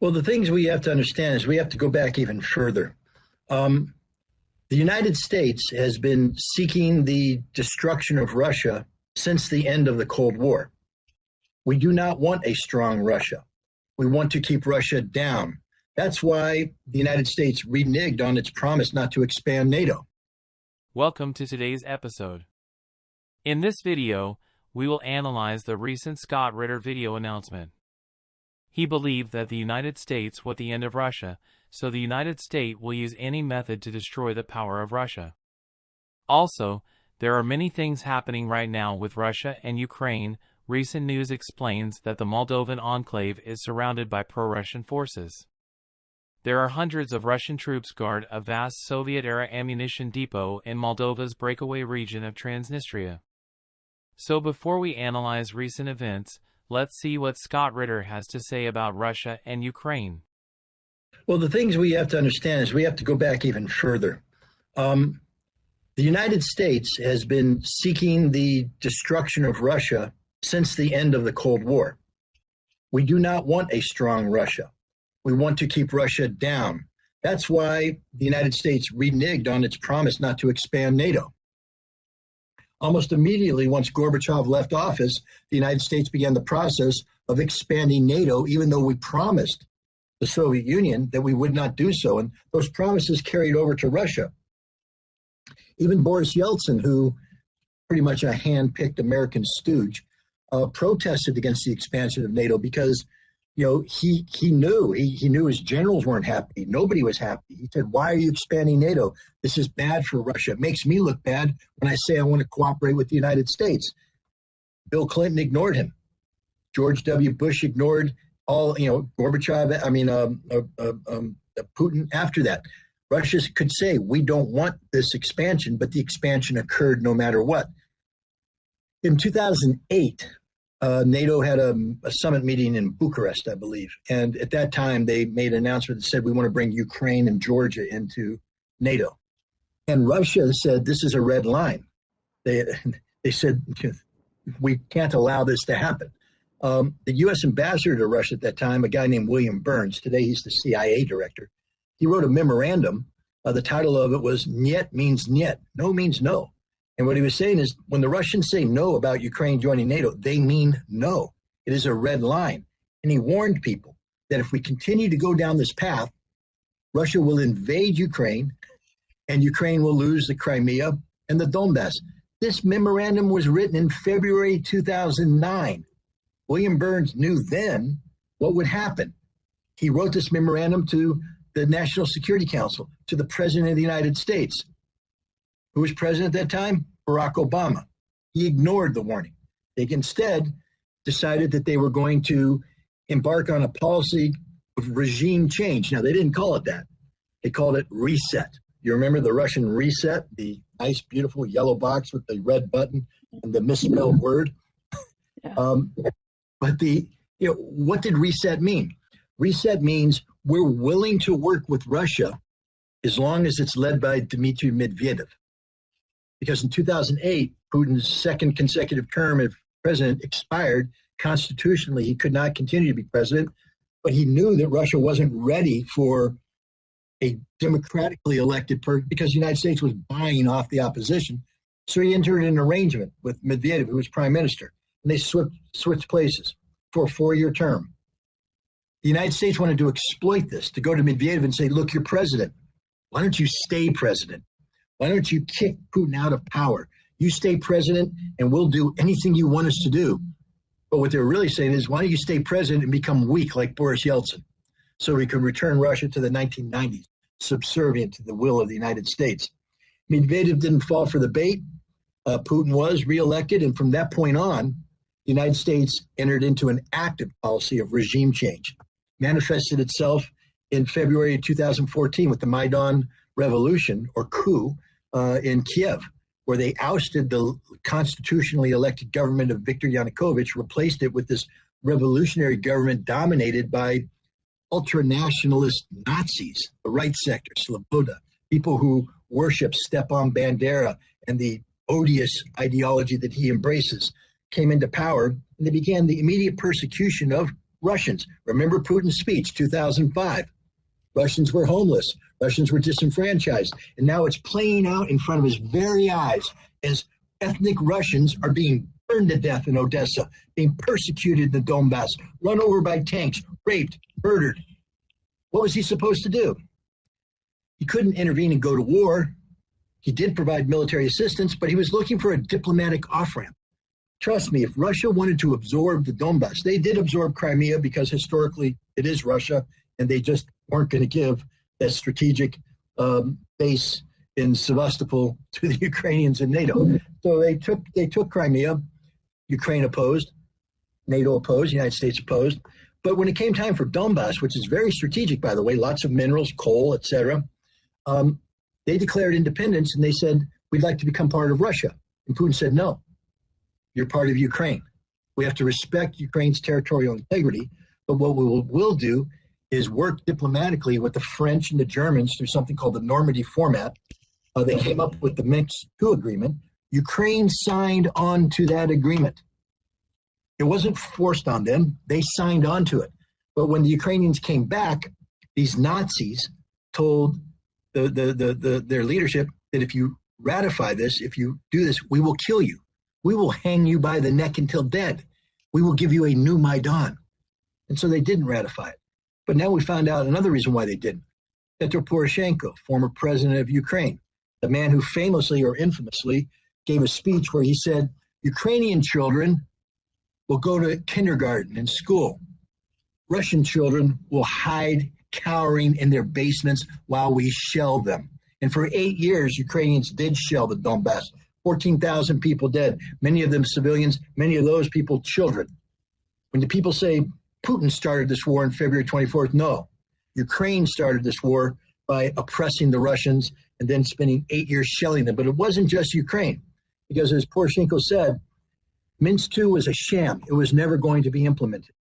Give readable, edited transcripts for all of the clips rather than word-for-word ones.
Well, the things we have to understand is we have to go back even further. The United States has been seeking the destruction of Russia since the end of the Cold War. We do not want a strong Russia. We want to keep Russia down. That's why the United States reneged on its promise not to expand NATO. Welcome to today's episode. In this video, we will analyze the recent Scott Ritter video announcement. He believed that the United States was the end of Russia, so the United States will use any method to destroy the power of Russia. Also, there are many things happening right now with Russia and Ukraine. Recent news explains that the Moldovan enclave is surrounded by pro-Russian forces. There are hundreds of Russian troops guard a vast Soviet-era ammunition depot in Moldova's breakaway region of Transnistria. So before we analyze recent events, let's see what Scott Ritter has to say about Russia and Ukraine. Well, the things we have to understand is we have to go back even further. The United States has been seeking the destruction of Russia since the end of the Cold War. We do not want a strong Russia. We want to keep Russia down. That's why the United States reneged on its promise not to expand NATO. Almost immediately, once Gorbachev left office, the United States began the process of expanding NATO, even though we promised the Soviet Union that we would not do so. And those promises carried over to Russia. Even Boris Yeltsin, who pretty much a hand-picked American stooge, protested against the expansion of NATO because, he knew his generals weren't happy. Nobody was happy. He said, "Why are you expanding NATO? This is bad for Russia. It makes me look bad when I say I want to cooperate with the United States." Bill Clinton ignored him. George W. Bush ignored Gorbachev. Putin after that. Russia could say, "We don't want this expansion," but the expansion occurred no matter what. In 2008, NATO had a summit meeting in Bucharest, I believe. And at that time, they made an announcement that said, "We want to bring Ukraine and Georgia into NATO." And Russia said, "This is a red line." They said, "We can't allow this to happen." The U.S. ambassador to Russia at that time, a guy named William Burns, today he's the CIA director, he wrote a memorandum. The title of it was "Niet means Niet," no means no. And what he was saying is, when the Russians say no about Ukraine joining NATO, they mean no. It is a red line. And he warned people that if we continue to go down this path, Russia will invade Ukraine, and Ukraine will lose the Crimea and the Donbass. This memorandum was written in February 2009. William Burns knew then what would happen. He wrote this memorandum to the National Security Council, to the President of the United States. Who was president at that time? Barack Obama. He ignored the warning. They instead decided that they were going to embark on a policy of regime change. Now, they didn't call it that. They called it reset. You remember the Russian reset, the nice, beautiful yellow box with the red button and the misspelled word? Yeah. But what did reset mean? Reset means we're willing to work with Russia as long as it's led by Dmitry Medvedev. Because in 2008, Putin's second consecutive term as president expired. Constitutionally, he could not continue to be president, but he knew that Russia wasn't ready for a democratically elected person because the United States was buying off the opposition. So he entered an arrangement with Medvedev, who was prime minister, and they switched places for a 4-year term. The United States wanted to exploit this, to go to Medvedev and say, "Look, you're president. Why don't you stay president? Why don't you kick Putin out of power? You stay president and we'll do anything you want us to do." But what they're really saying is, why don't you stay president and become weak like Boris Yeltsin so we can return Russia to the 1990s, subservient to the will of the United States. Medvedev didn't fall for the bait. Putin was reelected. And from that point on, the United States entered into an active policy of regime change, manifested itself in February of 2014 with the Maidan Revolution, or coup, in Kiev, where they ousted the constitutionally elected government of Viktor Yanukovych, replaced it with this revolutionary government dominated by ultra-nationalist Nazis, the right sector, Sloboda, people who worship Stepan Bandera and the odious ideology that he embraces, came into power, and they began the immediate persecution of Russians. Remember Putin's speech, 2005. Russians were homeless. Russians were disenfranchised. And now it's playing out in front of his very eyes as ethnic Russians are being burned to death in Odessa, being persecuted in the Donbass, run over by tanks, raped, murdered. What was he supposed to do? He couldn't intervene and go to war. He did provide military assistance, but he was looking for a diplomatic off-ramp. Trust me, if Russia wanted to absorb the Donbass, they did absorb Crimea because historically it is Russia, and they just weren't going to give that strategic base in Sevastopol to the Ukrainians and NATO. So they took Crimea. Ukraine opposed, NATO opposed, the United States opposed. But when it came time for Donbass, which is very strategic, by the way, lots of minerals, coal, etc., they declared independence and they said, we'd like to become part of Russia. And Putin said, no, you're part of Ukraine. We have to respect Ukraine's territorial integrity. But what we will do is work diplomatically with the French and the Germans through something called the Normandy format. They came up with the Minsk II agreement. Ukraine signed on to that agreement. It wasn't forced on them. They signed on to it. But when the Ukrainians came back, these Nazis told their leadership that if you ratify this, if you do this, we will kill you. We will hang you by the neck until dead. We will give you a new Maidan. And so they didn't ratify it. But now we found out another reason why they didn't. Petro Poroshenko, former president of Ukraine, the man who famously or infamously gave a speech where he said, Ukrainian children will go to kindergarten and school. Russian children will hide cowering in their basements while we shell them. And for 8 years, Ukrainians did shell the Donbass. 14,000 people dead, many of them civilians, many of those people children. When the people say Putin started this war on February 24th, no. Ukraine started this war by oppressing the Russians and then spending 8 years shelling them. But it wasn't just Ukraine, because as Poroshenko said, Minsk II was a sham. It was never going to be implemented.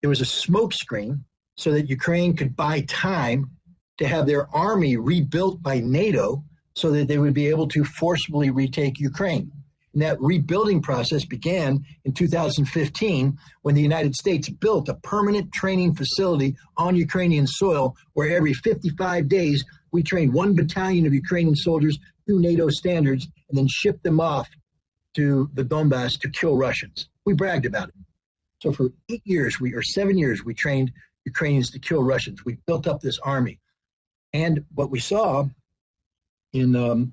It was a smokescreen so that Ukraine could buy time to have their army rebuilt by NATO so that they would be able to forcibly retake Ukraine. And that rebuilding process began in 2015 when the United States built a permanent training facility on Ukrainian soil where every 55 days we trained 1 battalion of Ukrainian soldiers to NATO standards and then shipped them off to the Donbass to kill Russians. We bragged about it. So for 7 years, we trained Ukrainians to kill Russians. We built up this army. And what we saw in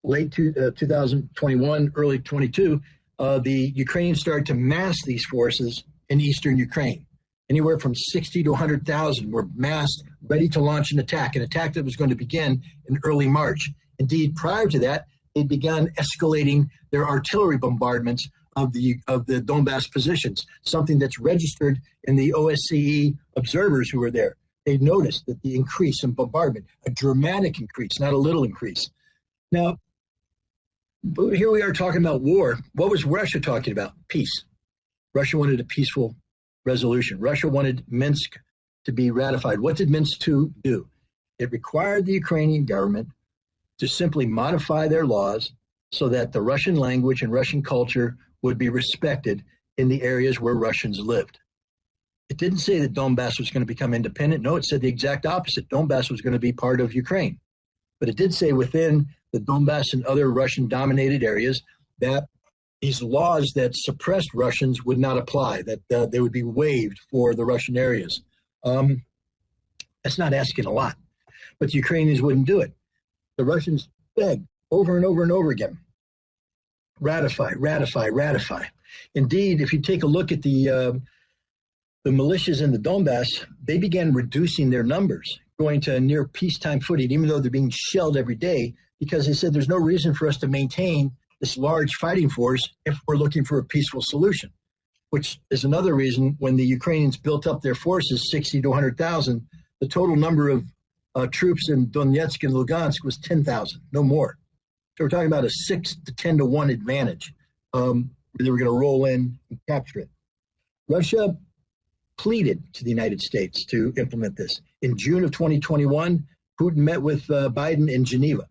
late 2021, early 22, the Ukrainians started to mass these forces in eastern Ukraine. Anywhere from 60 to 100,000 were massed, ready to launch an attack that was going to begin in early March. Indeed, prior to that, they began escalating their artillery bombardments of the Donbass positions, something that's registered in the OSCE observers who were there. They noticed that the increase in bombardment, a dramatic increase, not a little increase. Now, here we are talking about war. What was Russia talking about? Peace. Russia wanted a peaceful resolution. Russia wanted Minsk to be ratified. What did Minsk II do? It required the Ukrainian government to simply modify their laws so that the Russian language and Russian culture would be respected in the areas where Russians lived. It didn't say that Donbass was going to become independent. No, it said the exact opposite. Donbass was going to be part of Ukraine. But it did say within the Donbass and other Russian-dominated areas that these laws that suppressed Russians would not apply, that they would be waived for the Russian areas. That's not asking a lot, but the Ukrainians wouldn't do it. The Russians begged over and over and over again, ratify, ratify, ratify. Indeed, if you take a look at the militias in the Donbass, they began reducing their numbers, going to near peacetime footing, even though they're being shelled every day, because they said there's no reason for us to maintain this large fighting force if we're looking for a peaceful solution, which is another reason when the Ukrainians built up their forces, 60 to 100,000, the total number of troops in Donetsk and Lugansk was 10,000, no more. So we're talking about a 6 to 10 to 1 advantage. They were going to roll in and capture it. Russia pleaded to the United States to implement this. In June of 2021, Putin met with Biden in Geneva.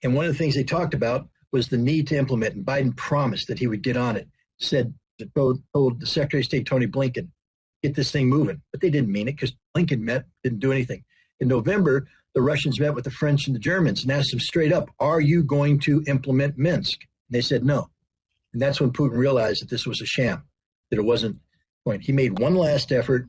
And one of the things they talked about was the need to implement, and Biden promised that he would get on it, told the Secretary of State, Tony Blinken, get this thing moving. But they didn't mean it because Lincoln didn't do anything. In November, the Russians met with the French and the Germans and asked them straight up, are you going to implement Minsk? And they said no. And that's when Putin realized that this was a sham, that it wasn't going. He made one last effort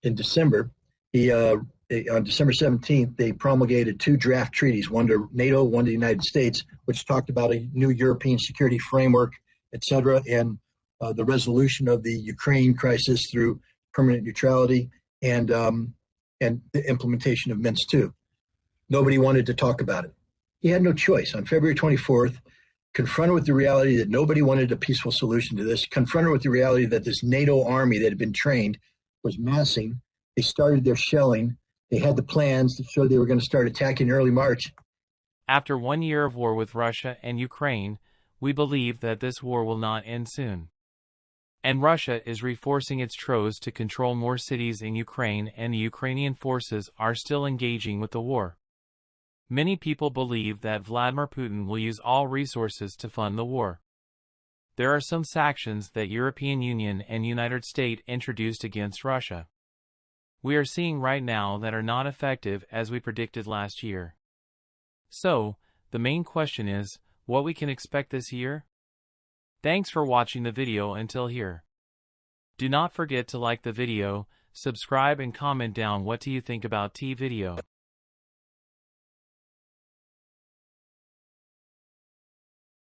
in December. On December 17th, they promulgated 2 draft treaties, one to NATO, one to the United States, which talked about a new European security framework, et cetera, and the resolution of the Ukraine crisis through permanent neutrality and the implementation of Minsk II. Nobody wanted to talk about it. He had no choice. On February 24th, confronted with the reality that nobody wanted a peaceful solution to this, confronted with the reality that this NATO army that had been trained was massing, they started their shelling. They had the plans to show they were going to start attacking in early March. After 1 year of war with Russia and Ukraine, we believe that this war will not end soon. And Russia is reforcing its troops to control more cities in Ukraine, and the Ukrainian forces are still engaging with the war. Many people believe that Vladimir Putin will use all resources to fund the war. There are some sanctions that European Union and United States introduced against Russia. We are seeing right now that are not effective as we predicted last year. So, the main question is, what we can expect this year? Thanks for watching the video until here. Do not forget to like the video, subscribe and comment down what do you think about T video.